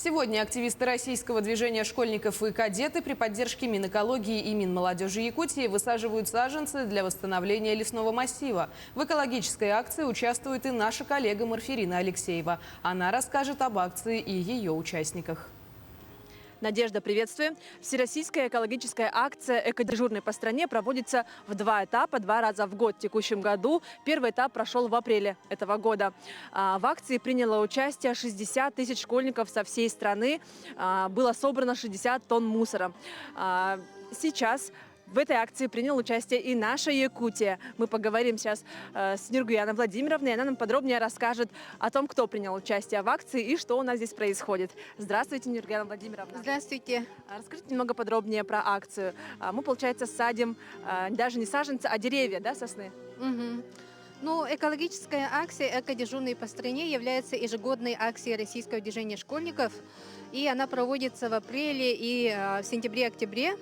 Сегодня активисты российского движения школьников и кадеты при поддержке Минэкологии и Минмолодежи Якутии высаживают саженцы для восстановления лесного массива. В экологической акции участвует и наша коллега Марфирина Алексеева. Она расскажет об акции и ее участниках. Надежда, приветствую. Всероссийская экологическая акция «Экодежурный по стране» проводится в два этапа, 2 раза в год в текущем году. Первый этап прошел в апреле этого года. В акции приняло участие 60 тысяч школьников со всей страны. Было собрано 60 тонн мусора. Сейчас в этой акции приняла участие и наша Якутия. Мы поговорим сейчас с Нургияной Владимировной. Она нам подробнее расскажет о том, кто принял участие в акции и что у нас здесь происходит. Здравствуйте, Нургияна Владимировна. Здравствуйте. Расскажите немного подробнее про акцию. Мы, получается, садим даже не саженцы, а деревья, да, сосны? Угу. Ну, экологическая акция «Экодежурный по стране» является ежегодной акцией российского движения школьников. И она проводится в апреле и в сентябре-октябре.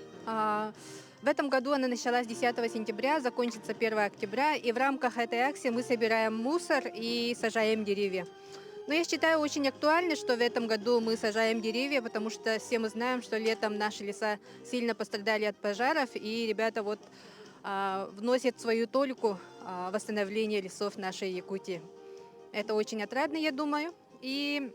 В этом году она началась 10 сентября, закончится 1 октября. И в рамках этой акции мы собираем мусор и сажаем деревья. Но я считаю очень актуально, что в этом году мы сажаем деревья, потому что все мы знаем, что летом наши леса сильно пострадали от пожаров. И ребята вносят свою толику восстановления лесов нашей Якутии. Это очень отрадно, я думаю. И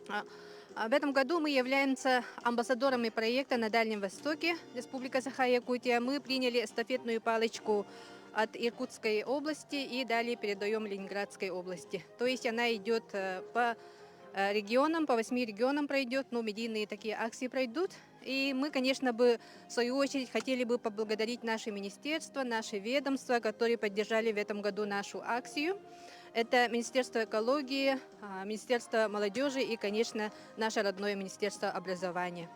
в этом году мы являемся амбассадорами проекта на Дальнем Востоке, Республика Саха-Якутия. Мы приняли эстафетную палочку от Иркутской области и далее передаем Ленинградской области. То есть она идет по регионам, по 8 регионам пройдет, но медийные такие акции пройдут. И мы, конечно, в свою очередь хотели бы поблагодарить наше министерство, наши ведомства, которые поддержали в этом году нашу акцию. Это Министерство экологии, Министерство молодежи и, конечно, наше родное Министерство образования.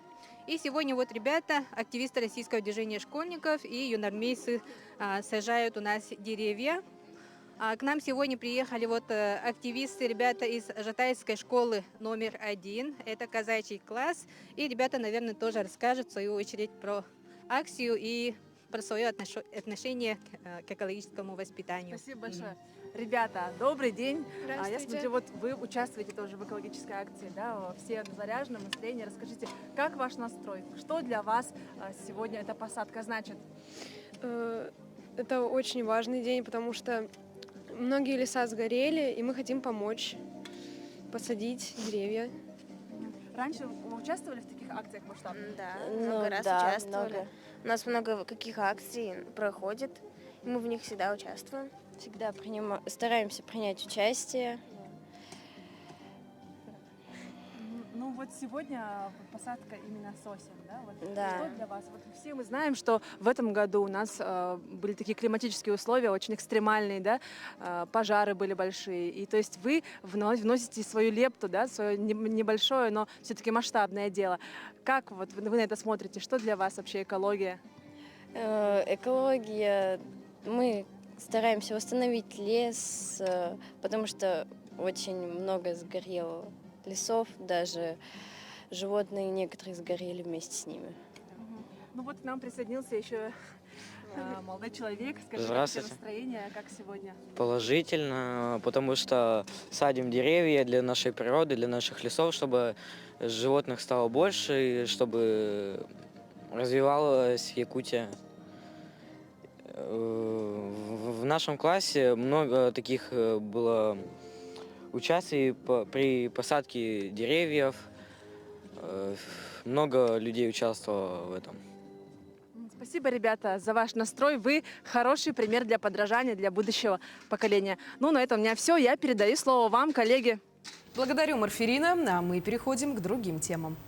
И сегодня ребята, активисты российского движения школьников и юнормейцы сажают у нас деревья. К нам сегодня приехали активисты, ребята из Жатайской школы номер 1. Это казачий класс. И ребята, наверное, тоже расскажут в свою очередь про акцию и про свое отношение к экологическому воспитанию. Спасибо большое. Ребята, добрый день. Здравствуйте. Я смотрю, вы участвуете тоже в экологической акции, да, все на заряженном настроении. Расскажите, как ваш настрой? Что для вас сегодня эта посадка значит? Это очень важный день, потому что многие леса сгорели, и мы хотим помочь посадить деревья. Раньше вы участвовали в таких акциях масштабных? Да, много раз участвовали. Много. У нас много каких акций проходит, и мы в них всегда участвуем. Всегда стараемся принять участие. Ну сегодня посадка именно сосен, да? Да. Что для вас? Все мы знаем, что в этом году у нас были такие климатические условия очень экстремальные, да? Пожары были большие. И то есть вы вносите свою лепту, да? Свое небольшое, но все-таки масштабное дело. Как вы на это смотрите? Что для вас вообще экология? Экология. Мы стараемся восстановить лес, потому что очень много сгорело лесов, даже животные некоторые сгорели вместе с ними. Ну к нам присоединился еще молодой человек. Скажите, Здравствуйте. Как настроение, как сегодня? Положительно, потому что садим деревья для нашей природы, для наших лесов, чтобы животных стало больше, и чтобы развивалась Якутия. В нашем классе много таких было участий при посадке деревьев. Много людей участвовало в этом. Спасибо, ребята, за ваш настрой. Вы хороший пример для подражания, для будущего поколения. Ну, на этом у меня все. Я передаю слово вам, коллеги. Благодарю, Марфирина, а мы переходим к другим темам.